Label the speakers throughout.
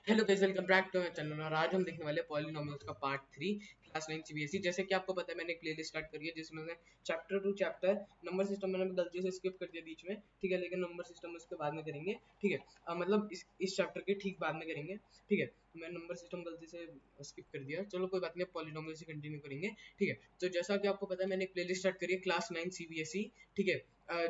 Speaker 1: Hello guys, welcome back to my channel. और आज हम देखने वाले पॉलिनोमियल्स का पार्ट 3 क्लास 9 सीबीएसई। जैसे कि आपको पता है, मैंने एक प्लेलिस्ट स्टार्ट करी है जिसमें मैं chapter two chapter number system मैंने गलती से स्किप कर दिया बीच में, ठीक है, लेकिन नंबर सिस्टम उसके बाद में करेंगे, ठीक है। मतलब इस चैप्टर के ठीक बाद में करेंगे, ठीक है। तो मैं नंबर सिस्टम गलती से स्किप कर दिया, चलो कोई बात नहीं, पॉलिनोमियल से कंटिन्यू करेंगे, ठीक है। तो जैसा कि आपको पता है, मैंने एक प्लेलिस्ट स्टार्ट करी है क्लास 9 सीबीएसई, ठीक है।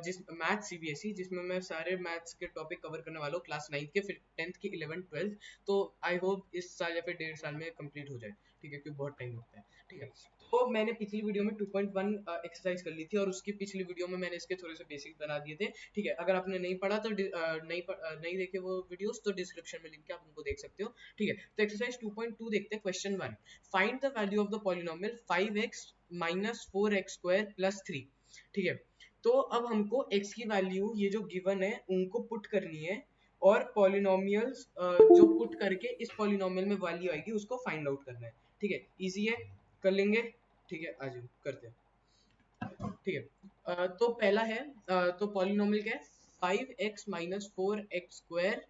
Speaker 1: जिस मैथ सीबीएसई, जिसमें मैं सारे मैथ्स के टॉपिक कवर करने वाला हूँ, क्लास 9 के, फिर 10th की, 11th 12th। तो आई होप इस साल या फिर 1.5 साल में कंप्लीट हो जाए, ठीक है, क्योंकि बहुत टाइम लगता है, ठीक है। तो मैंने पिछली वीडियो में 2.1 एक्सरसाइज कर ली थी, और उसकी पिछली वीडियो में मैंने इसके थोड़े से बेसिक बना दिए थे, ठीक है। अगर आपने नहीं पढ़ा तो नहीं देखे वो वीडियोस, तो डिस्क्रिप्शन में लिंक है, आप उनको देख सकते हो, ठीक है। तो एक्सरसाइज 2.2 देखते हैं। Question 1, find the value of the polynomial 5x minus 4x square plus 3, ठीक है। तो अब हमको x की वैल्यू, ये जो गिवन है, उनको पुट करनी है, और पॉलिनोमियल्स जो पुट करके इस पॉलिनोमियल में वैल्यू आएगी उसको फाइंड आउट करना है, ठीक है। इजी है, कर लेंगे, ठीक है। आज करते हैं, ठीक है। तो पहला है, तो पॉलिनोमियल क्या है, 5x minus 4x square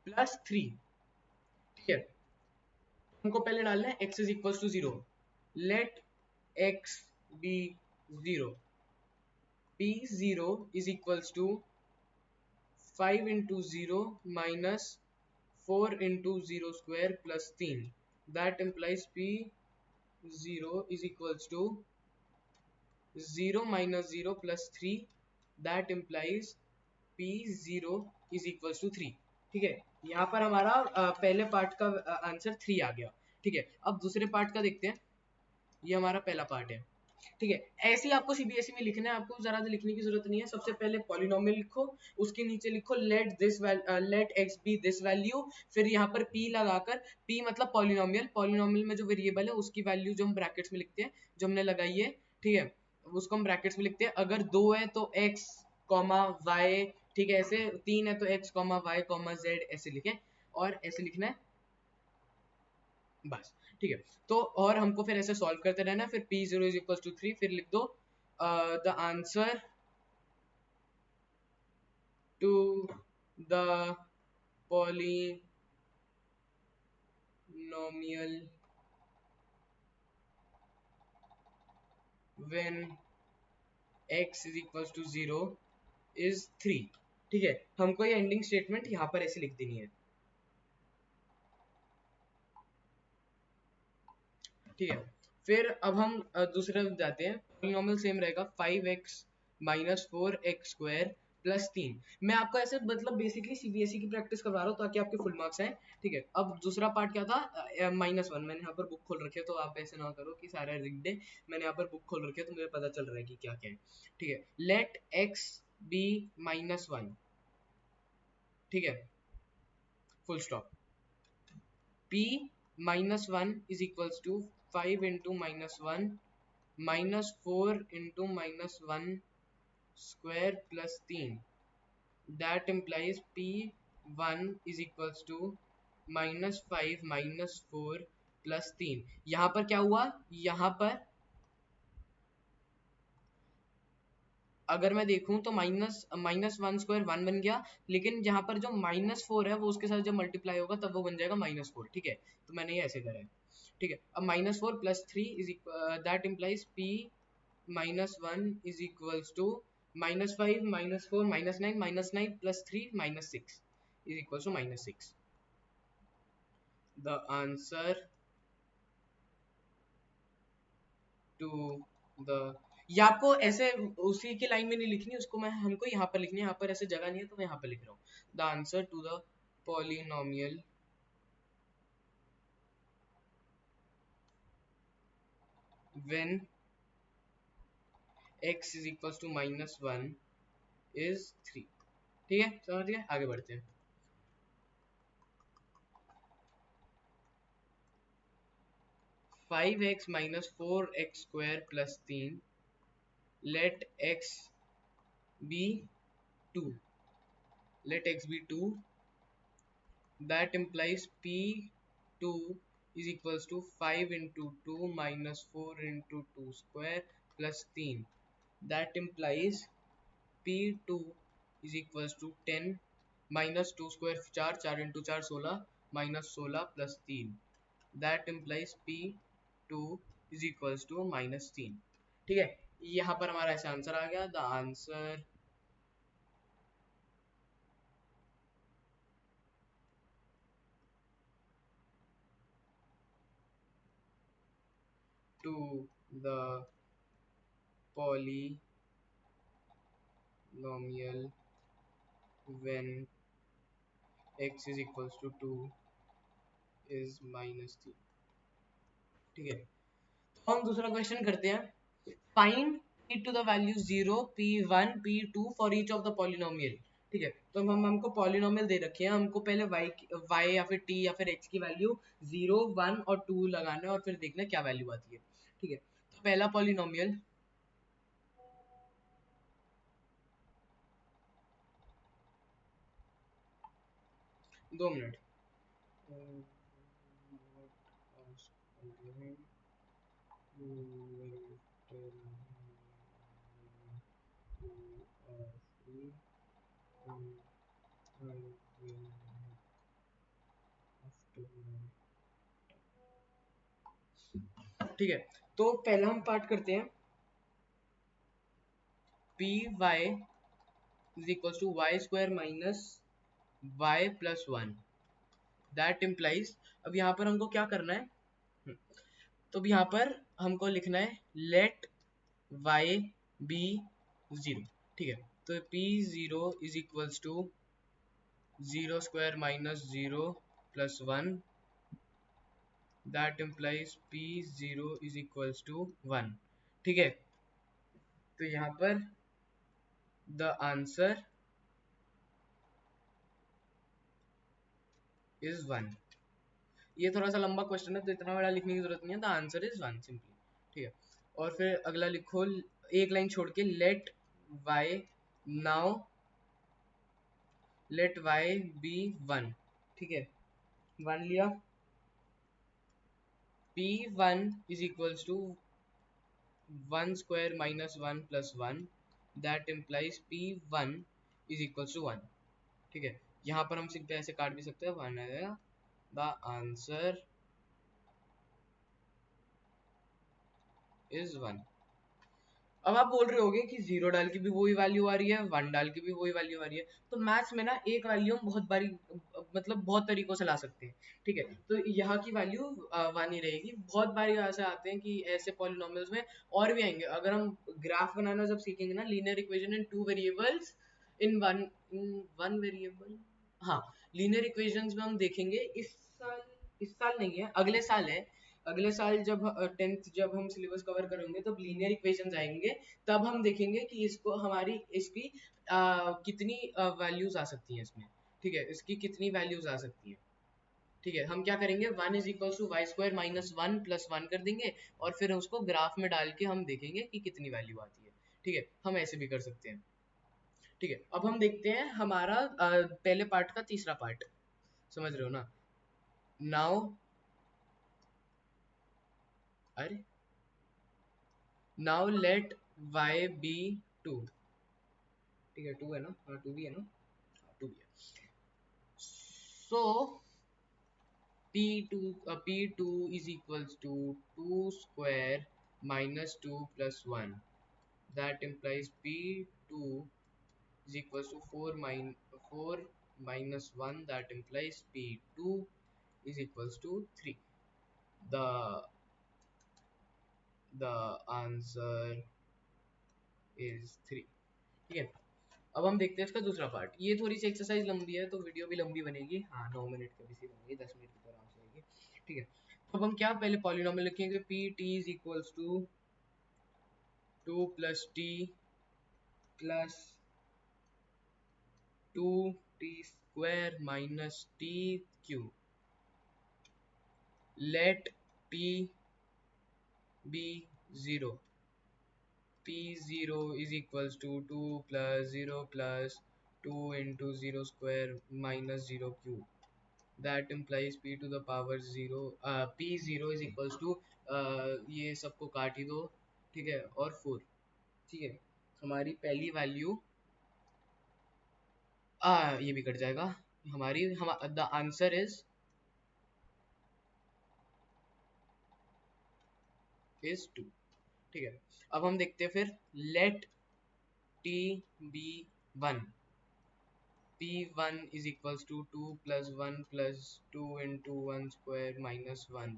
Speaker 1: plus 3, ठीक है। हमको पहले डालना है x is equal to 0, let x be 0, p 0 is equals to 5 into 0 minus 4 into 0 square plus 3. That implies P0 is equals to 0 minus 0 plus 3. That implies P0 is equals to 3, ठीक है। यहाँ पर हमारा पहले पार्ट का answer 3 आ गया, ठीक है। अब दूसरे पार्ट का देखते हैं। ये हमारा पहला पार्ट है, ठीक है। ऐसे ही आपको सीबीएसई में लिखना है, आपको ज्यादा लिखने की जरूरत नहीं है। सबसे पहले पॉलिनोमियल लिखो, उसके नीचे लिखो let x be this value, फिर यहाँ पर p लगाकर, p मतलब पॉलिनोमियल, पॉलिनोमियल में जो वेरिएबल है उसकी वैल्यू जो हम ब्रैकेट्स में लिखते हैं, जो हमने लगाई है, ठीक है, उसको हम ब्रैकेट्स में लिखते हैं। अगर 2 है तो x कॉमा y, ठीक है। ऐसे 3 है तो x comma y comma z, ऐसे लिखें, और ऐसे लिखना है, बस, ठीक है। तो और हमको फिर ऐसे सॉल्व करते रहना है। फिर p0 इज इक्वल टू 3, फिर लिख दो the answer to the polynomial when x is equal to 0 is 3, ठीक है। हमको ये एंडिंग स्टेटमेंट यहाँ पर ऐसे लिख देनी है, ठीक है। फिर अब हम दूसरे जाते हैं। पॉलिनोमियल सेम रहेगा, 5x minus 4x square plus 3। मैं आपको ऐसे मतलब बेसिकली सीबीएसई की प्रैक्टिस करवा रहा हूँ ताकि आपके फुल मार्क्स आए, ठीक है। अब दूसरा पार्ट क्या था, -1। मैंने यहाँ पर बुक खोल रखी है, तो आप ऐसे ना करो कि सारा रिग्ड है। मैंने यहाँ पर बुक खोल रखी है, तो मुझे पता चल रहा है कि क्या क्या है, ठीक है। लेट x बी -1, ठीक है, full stop. p -1 is equals to 5 into -1 minus 4 into -1 square plus 3. That implies p1 is equals to -5 -4 plus 3। यहाँ पर क्या हुआ, यहाँ पर अगर मैं देखूं तो -1 स्क्वायर 1 बन गया, लेकिन जहां पर जो -4 है वो उसके साथ जब मल्टीप्लाई होगा तब वो बन जाएगा -4, ठीक है। तो मैंने ये ऐसे करा है, ठीक है। अब -4 plus 3 is that implies p -1 is equals to -5 -4 -9 plus 3 -6 is equals to -6। The answer to the, या आपको ऐसे उसी की लाइन में नहीं लिखनी, उसको मैं हमको यहाँ पर लिखनी है। यहाँ पर ऐसे जगह नहीं है तो मैं यहाँ पर लिख रहा हूँ, the answer to the polynomial when x is equal to -1 is 3, ठीक है। समझ गए, आगे बढ़ते हैं। 5x minus 4x square plus 3, let x be 2, let x be 2, that implies p2 is equals to 5 into 2 minus 4 into 2 square plus 3. That implies p2 is equals to 10 minus 2 square 4 4 into 4 16 minus 16 plus 3, that implies P2 is equals to -3। ठीक है, यहाँ पर हमारा ऐसा answer आ गया। The answer to the polynomial when x is equals to 2 is -3। ठीक है, तो हम दूसरा क्वेश्चन करते हैं। Find p to the value 0, p1, p2 for each of the polynomial. ठीक है, तो हम हमको पॉलिनोमियल दे रखे हैं, हमको पहले y या फिर t या फिर x की वैल्यू 0, 1 और 2 लगाना है और फिर देखना है क्या वैल्यू आती है। ठीक है, तो पहला पॉलिनोमियल 2 मिनट। ठीक है, तो पहला हम पार्ट करते हैं। P Y is equal to Y square minus Y plus 1, that implies. अब यहाँ पर हमको क्या करना है, तो अब यहाँ पर हमको लिखना है लेट वाई बी 0। ठीक है, तो p 0 is equals to 0 square minus 0 plus 1, that implies p 0 is equals to 1। ठीक है, तो यहाँ पर द आंसर इज 1। ये थोड़ा सा लंबा क्वेश्चन है तो इतना बड़ा लिखने की जरूरत नहीं है। The answer is 1 simply. ठीक है, और फिर अगला लिखो, एक लाइन छोड़ के, let y now let y be 1। ठीक है, 1 लिया। p1 is equals to 1 square minus 1 plus 1, that implies p1 is equals to 1। ठीक है, यहाँ पर हम सिर्फ ऐसे काट भी सकते हैं, 1 आएगा। The answer is 1। अब आप बोल रहे होगे कि 0 डाल के भी वही वैल्यू आ रही है, 1 डाल के भी वही वैल्यू आ रही है। तो मैथ्स में ना एक वैल्यू हम बहुत बारी मतलब बहुत तरीकों से ला सकते हैं। ठीक है, तो यहाँ की वैल्यू 1 ही रहेगी। बहुत बारी ऐसे आते हैं कि ऐसे पॉलिनोमियल्स में और भी आएंगे। अगर हम ग्राफ बनाना जब सीखेंगे ना, linear equation in 2 variables in one variable, हाँ, लीनियर इक्वेशंस में हम देखेंगे इस साल नहीं है, अगले साल है। अगले साल जब 10th जब हम सिलेबस कवर करेंगे तब लीनियर इक्वेशंस आएंगे। तब हम देखेंगे कि इसको हमारी इसकी कितनी वैल्यूज आ सकती हैं इसमें। ठीक है, इसकी कितनी वैल्यूज आ सकती हैं। ठीक है, हम क्या करेंगे, 1 is equal to Y square minus 1 plus 1 कर देंगे और फिर उसको ग्राफ में डाल के हम देखेंगे कि कितनी वैल्यू आती है। ठीक है, हम ऐसे भी कर सकते हैं। ठीक है, अब हम देखते हैं हमारा पहले पार्ट का तीसरा पार्ट। समझ रहे हो ना? नाउ अरे नाउ लेट y बी 2। ठीक है, 2 है ना? हाँ, 2 भी है ना? हाँ, 2 भी है। सो p2 is equals to 2 square minus 2 plus 1, that implies p2 is equals to 4 minus 1, that implies p2 is equals to 3। The answer is 3। ठीक है, अब हम देखते हैं इसका दूसरा पार्ट। ये थोड़ी सी एक्सरसाइज लंबी है तो वीडियो भी लंबी बनेगी। हाँ, 9 मिनट की भी बनेगी, 10 मिनट की तो आराम से आएगी। ठीक है, तो अब हम क्या पहले पॉलिनोमियल लिखेंगे, p t is equals to 2 plus t plus 2t square minus t cube, let t be 0। p0 is equals to 2 plus 0 plus 2 into 0 square minus 0 cube, that implies p to the power 0, p0 is equals to ये सबको काट ही दो। ठीक है, और 4। ठीक है, हमारी पहली वैल्यू ये भी कट जाएगा। हमारी द आंसर इज इज 2। ठीक है, अब हम देखते हैं फिर let t be 1, p1 is equals to 2 plus 1 plus 2 into 1 square minus 1,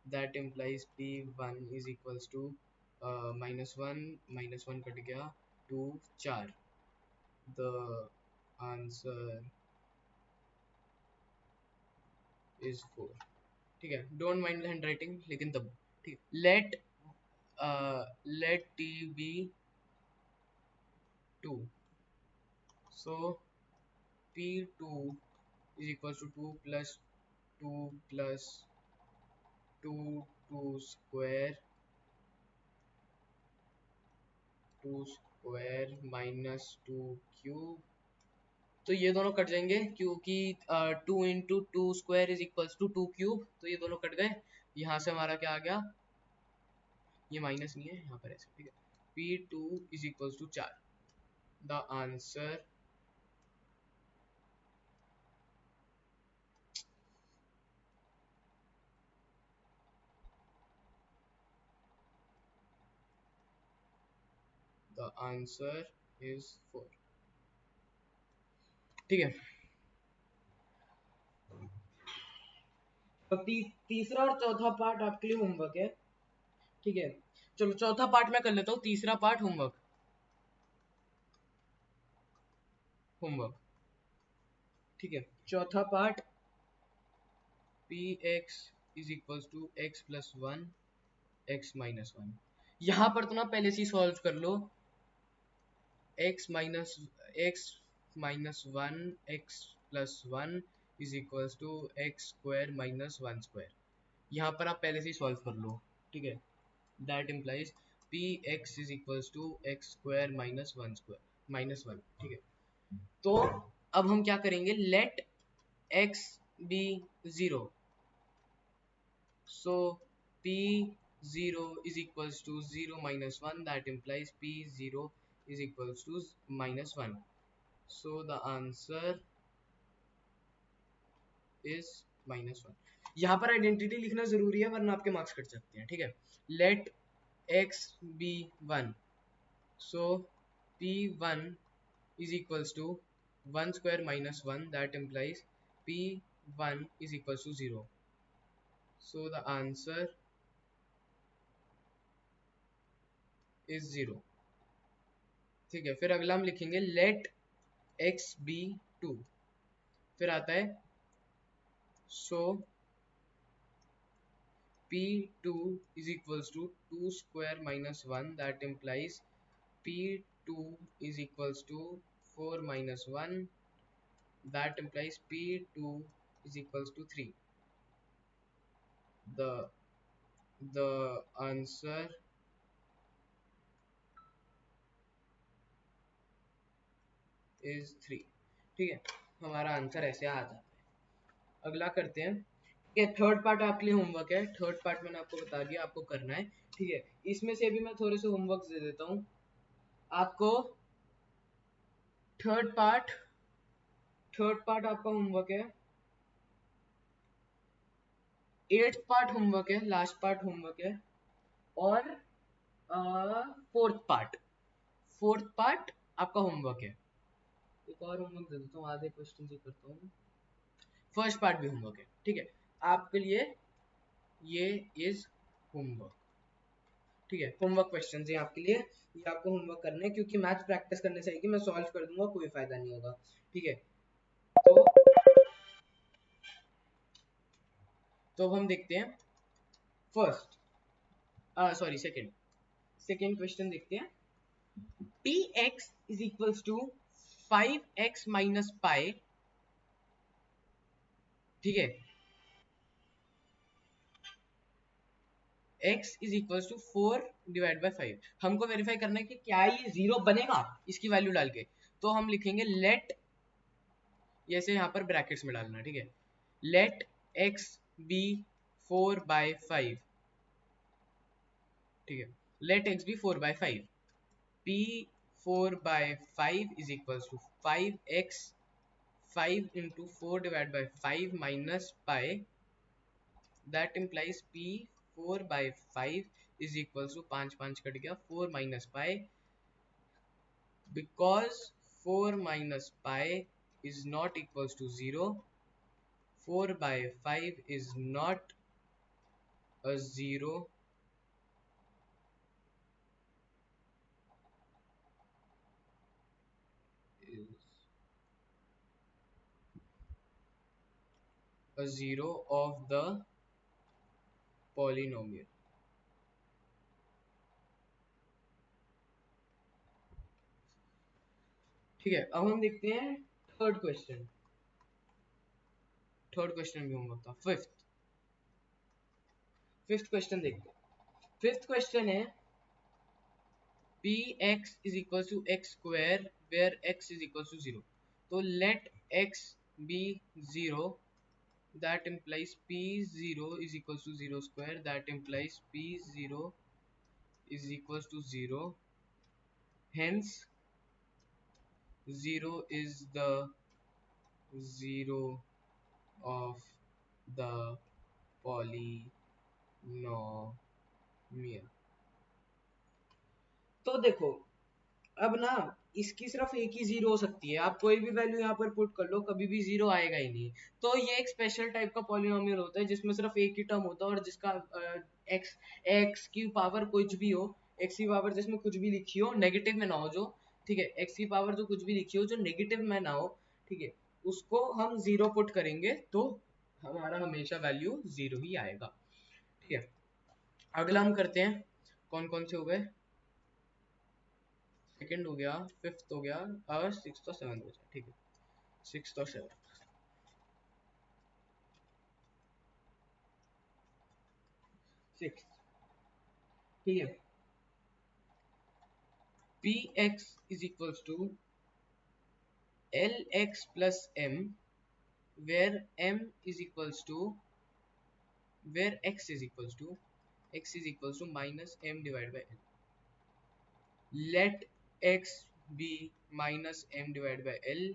Speaker 1: that implies p1 is equals to minus 1 cut गया 2 4, the answer is 4। ठीक है, डोंट माइंड हैंड राइटिंग लेकिन तब ठीक है। Let t be 2, so p2 is equals to 2 plus 2 plus 2 2 square 2 square minus 2 cube. तो ये दोनों कट जाएंगे क्योंकि 2 into two square is equals to 2 cube, तो ये दोनों कट गए। यहाँ से हमारा क्या आ गया, ये माइनस नहीं है यहाँ पर ऐसे, ठीक है। p2 is equals to 4, the answer the answer is 4। ठीक है, तो तीसरा और चौथा पार्ट आपके लिए होमवर्क है। ठीक है, चलो चौथा पार्ट मैं कर लेता हूँ, तीसरा पार्ट होमवर्क। होमवर्क ठीक है, चौथा part p x is equals to x plus 1 x minus 1। यहाँ पर तो ना पहले से सॉल्व कर लो, x minus 1 x plus 1 is equals to x square minus 1 square. यहाँ पर आप पहले से ही सॉल्व कर लो। ठीक है, that implies p x is equals to x square minus 1 square minus 1। ठीक है, तो अब हम क्या करेंगे, let x be 0, so p0 is equals to 0 minus 1, that implies p0 is equals to minus 1, so the answer is minus 1। यहाँ पर identity लिखना जरूरी है वरना आपके मार्क्स कट सकते हैं। ठीक है, let x be 1, so p1 is equals to 1 square minus 1, that implies p1 is equals to 0, so the answer is 0। ठीक है, फिर अगला हम लिखेंगे लेट x be 2, फिर आता है सो p2 is equals to 2 square minus 1, that implies p2 is equals to 4 minus 1, that implies p2 is equals to 3, the answer is 3। ठीक है, हमारा आंसर ऐसे आ जाता है। अगला करते हैं। ठीक है, थर्ड पार्ट आपके लिए होमवर्क है। थर्ड पार्ट मैंने आपको बता दिया आपको करना है। ठीक है, इसमें से भी मैं थोड़े से होमवर्क दे देता हूँ आपको। थर्ड पार्ट आपका होमवर्क है, 8th पार्ट होमवर्क है, लास्ट पार्ट होमवर्क है, और फोर्थ पार्ट आपका होमवर्क है। एक और होमवर्क दे देता हूँ, आधे क्वेश्चन से करता हूँ। फर्स्ट पार्ट भी होमवर्क है। ठीक है, आपके लिए ये इज होमवर्क। ठीक है, होमवर्क क्वेश्चन है आपके लिए, ये आपको होमवर्क करना है क्योंकि मैथ्स प्रैक्टिस करने से आएगी, मैं सॉल्व कर दूंगा, कोई फायदा नहीं होगा। ठीक है, तो अब हम देखते हैं फर्स्ट सॉरी सेकेंड क्वेश्चन देखते हैं। P x is equals to 5x minus pi. ठीक है, x is equals to 4 divide by 5। हमको वेरीफाई करना है कि क्या ये जीरो बनेगा इसकी वैल्यू डाल के। तो हम लिखेंगे लेट, जैसे यहाँ पर ब्रैकेट्स में डालना। ठीक है, लेट x बी 4 बाय 5। ठीक है, let x be 4 by 5, p 4 by 5 is equals to 5x 5 into 4 divided by 5 minus pi, that implies p 4 by 5 is equal to 5 5 cut गया 4 minus pi because 4 minus pi is not equals to 0. 4 by 5 is not a 0. Is a 0 of the polynomial. ठीक है, अब हम देखते हैं third question. Third question भी होगा था फिफ्थ क्वेश्चन देखते हैं। फिफ्थ क्वेश्चन है px is equals to x square where x is equals to 0. तो let x be 0, that implies p0 is equals to 0 square, that implies p0 is equals to 0, hence 0 is the 0 of the polynomial. तो देखो अब ना इसकी सिर्फ एक ही zero हो सकती है, आप कोई भी वैल्यू यहाँ पर पुट कर लो कभी भी जीरो आएगा ही नहीं। तो ये एक स्पेशल टाइप का पॉलिनोमियल होता है जिसमें सिर्फ एक ही टर्म होता है और जिसका एक्स एक्स की पावर कुछ भी हो, एक्स की पावर जिसमें कुछ भी लिखी हो नेगेटिव में ना हो जो, ठीक है, एक्स की पावर जो कुछ भी लिखी हो जो नेगेटिव में ना हो, ठीक है, उसको हम जीरो पुट करेंगे तो हमारा हमेशा वैल्यू जीरो ही आएगा। ठीक है, अगला हम करते हैं, कौन कौन से हो गए, सेकंड हो गया, फिफ्थ हो गया और सिक्स्थ और सेवंथ बचा। ठीक है, सिक्स्थ और सेवंथ। सिक्स्थ, ठीक है, p x is equals to l x plus m where m is equals to where x is equals to minus m divide by l. Let x be minus m divide by l,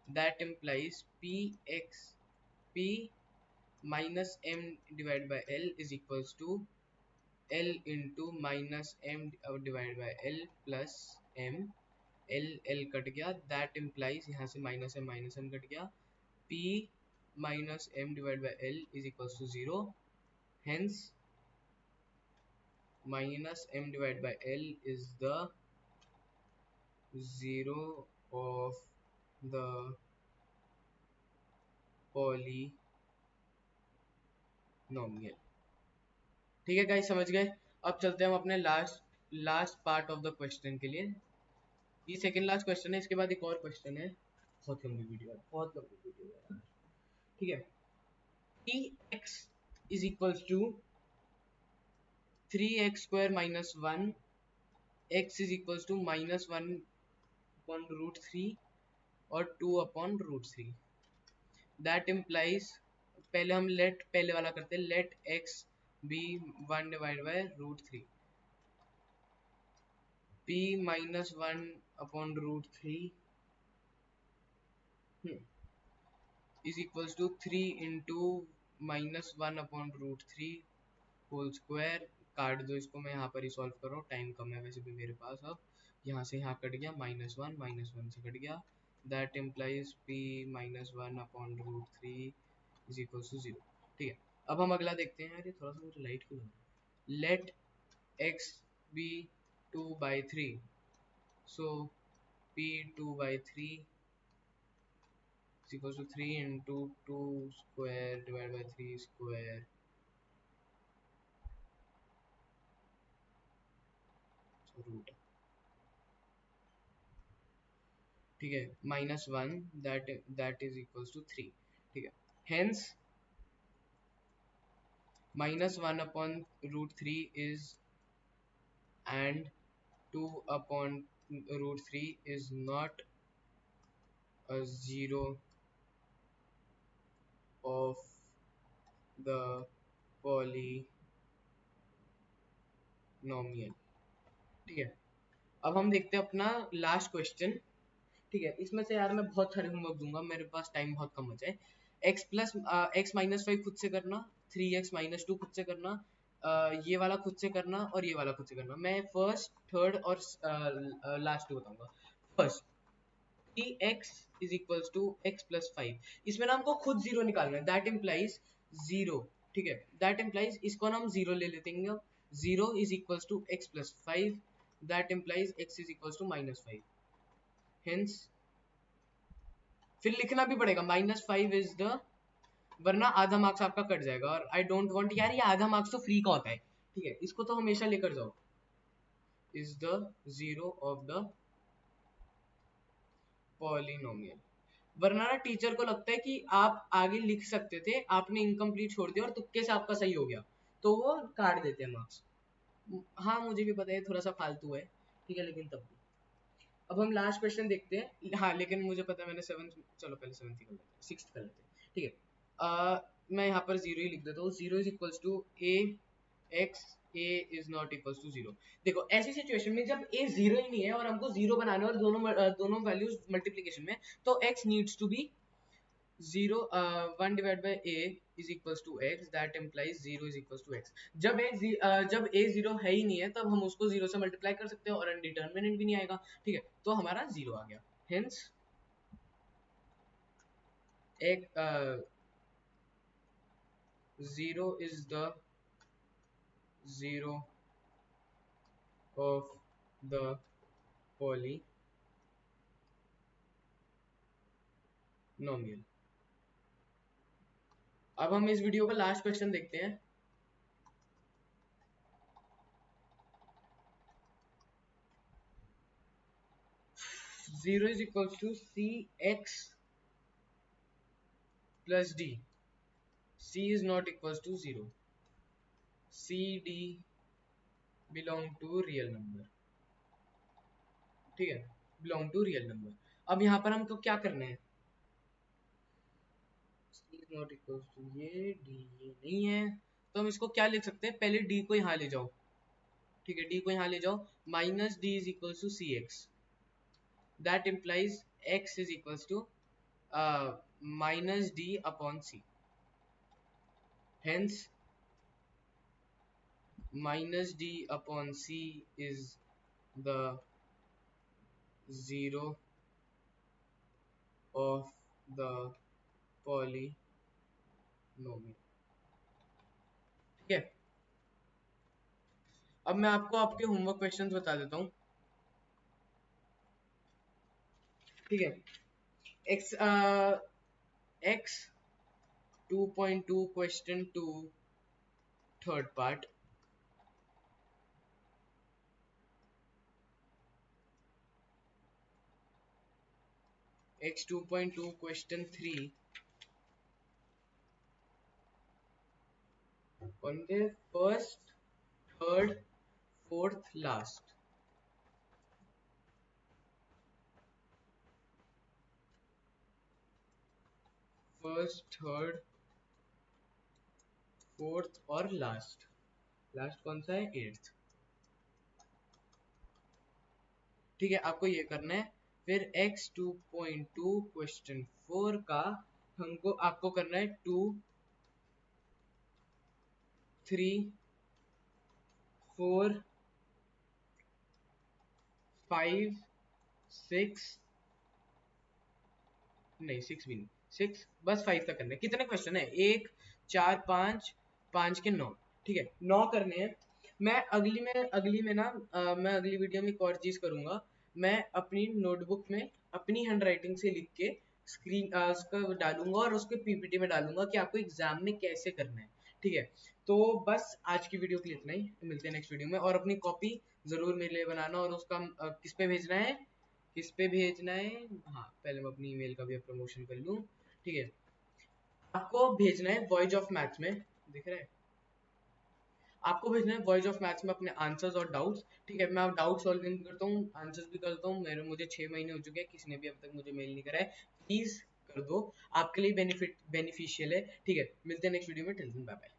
Speaker 1: that implies p minus m divided by l is equals to l into minus m divided by l plus m। l cut गया, that implies यहाँ से minus m cut गया, p minus m divided by l is equals to 0, hence minus m divided by l is the 0 of the polynomial। ठीक है guys, समझ गए। अब चलते हैं हम अपने last part of the question के लिए। ये सेकंड लास्ट क्वेश्चन है, इसके बाद एक और क्वेश्चन है, बहुत लंबी वीडियो है, बहुत लंबी वीडियो है। ठीक है, p x is equals to 3x square minus 1, x is equals to minus 1 upon root 3 और 2 अपॉन रूट 3। दैट इम्प्लाइज, पहले हम पहले वाला करते हैं, let x be 1 divide by root 3, p minus 1 upon root 3 is equals to 3 into minus 1 upon root 3 whole square. काट दो इसको, मैं यहाँ पर ही सॉल्व कर रहा हूँ, टाइम कम है वैसे भी मेरे पास। अब यहाँ से यहाँ कट गया, माइनस वन से कट गया, that implies p minus 1 upon root 3 is equals to 0। ठीक है, अब हम अगला देखते हैं। अरे थोड़ा सा मुझे लाइट क्यों लग रहा है। Let x be 2/3, so p2/3 is equals to 3 into 2 square divided by 3 square, so root। ठीक है, minus 1 that is equals to 3। ठीक है, hence minus 1 upon root 3 is and 2 upon root 3 is not a 0 of the polynomial। ठीक है, अब हम देखते हैं अपना लास्ट क्वेश्चन। ठीक है, इसमें से यार मैं बहुत सारे होमवर्क दूंगा, मेरे पास टाइम बहुत कम बचा है। एक्स माइनस 5 खुद से करना, 3x माइनस 2 खुद से करना, ये वाला खुद से करना और ये वाला खुद से करना। मैं फर्स्ट, थर्ड और लास्ट टू बताऊंगा। फर्स्ट, कि x is equals to x plus 5, इसमें ना हमको खुद जीरो निकालना है, दैट इम्प्लाइज जीरो। ठीक है, दैट इम्प्लाइज इसको ना हम जीरो ले लेते हैं। Zero is equals to x plus 5, that implies x is equals to minus 5। Hence फिर लिखना भी पड़ेगा -5 इज द, वरना आधा मार्क्स आपका कट जाएगा, और आई डोंट वांट यार, ये आधा मार्क्स तो फ्री का होता है। ठीक है, इसको तो हमेशा लेकर जाओ। Is the zero of the polynomial, वरना ना टीचर को लगता है कि आप आगे लिख सकते थे, आपने इनकम्प्लीट छोड़ दिया और तुक्के से आपका सही हो गया, तो वो काट देते हैं मार्क्स। हाँ मुझे भी पता है थोड़ा सा फालतू है, ठीक है, लेकिन तब भी। अब हम लास्ट क्वेश्चन देखते हैं। हाँ लेकिन मुझे पता है मैंने सेवंथ, चलो पहले सेवंथ ही कर लेते हैं, सिक्स्थ कर लेते हैं। ठीक है, मैं यहाँ पर जीरो ही लिख देता हूँ। Zero is equals to a x, a is not equals to zero. देखो ऐसी सिचुएशन में जब ए जीरो ही नहीं है और हमको जीरो बनाना है और दोनों वैल्यूज मल्टीप्लीकेशन में, तो x needs to be zero. 1 divide by a is equals to x, that implies 0 is equals to x। जब a जीरो है ही नहीं है तब हम उसको जीरो से मल्टीप्लाई कर सकते हैं और अनडिटर्मिनेंट भी नहीं आएगा। ठीक है, तो हमारा जीरो आ गया। हेंस एक zero is the zero of the polynomial. अब हम इस वीडियो का लास्ट क्वेश्चन देखते हैं। Zero is equals to c x plus d, c is not equals to 0, c d belong to real number। ठीक है, belong to real number। अब यहाँ पर हमको क्या करना है, c is not equals to ये d ये नहीं है, तो हम इसको क्या लिख सकते हैं, पहले d को यहाँ ले जाओ। ठीक है, d को यहाँ ले जाओ, minus d is equals to cx, that implies x is equals to minus d upon c। hence minus d upon c is the zero of the polynomial। ठीक है, अब मैं आपको आपके होमवर्क क्वेश्चंस बता देता हूँ। ठीक है, x x 2.2 question 2 third part, x 2.2 question 3 on the first, third, fourth, last। First, third, fourth और लास्ट। लास्ट कौन सा है, एट्थ। ठीक है, आपको ये करना है। फिर x 2.2 क्वेश्चन 4 का हमको आपको करना है 2, 3, 4, 5, 6, नहीं 6 भी नहीं, 6 बस 5 तक करना है। कितने क्वेश्चन है, 1, 4, 5, 5 के 9। ठीक है, 9 करने हैं। मैं अगली में ना मैं अगली वीडियो में एक और चीज करूंगा, मैं अपनी नोटबुक में अपनी हैंडराइटिंग से लिख के स्क्रीन उसका डालूंगा और उसके पीपीटी में डालूंगा कि आपको एग्जाम में कैसे करना है। ठीक है, तो बस आज की वीडियो के लिए इतना ही, मिलते हैं नेक्स्ट वीडियो में। और अपनी कॉपी जरूर मेरे लिए बनाना, और उसका किस पे भेजना है, किस पे भेजना है, हाँ पहले मैं अपनी ईमेल का भी प्रमोशन कर लूँ। ठीक है, आपको भेजना है वॉयज ऑफ मैथ्स में, दिख रहा है, आपको भेजना है वॉइस ऑफ मैथ्स में अपने आंसर्स और डाउट्स। ठीक है, मैं डाउट सॉल्विंग करता हूँ, आंसर्स भी करता हूँ। मुझे 6 महीने हो चुके हैं, किसी ने भी अब तक मुझे मेल नहीं करा है। प्लीज कर दो, आपके लिए बेनिफिशियल है। ठीक है, मिलते हैं नेक्स्ट वीडियो में, टिल देन बाय बाय।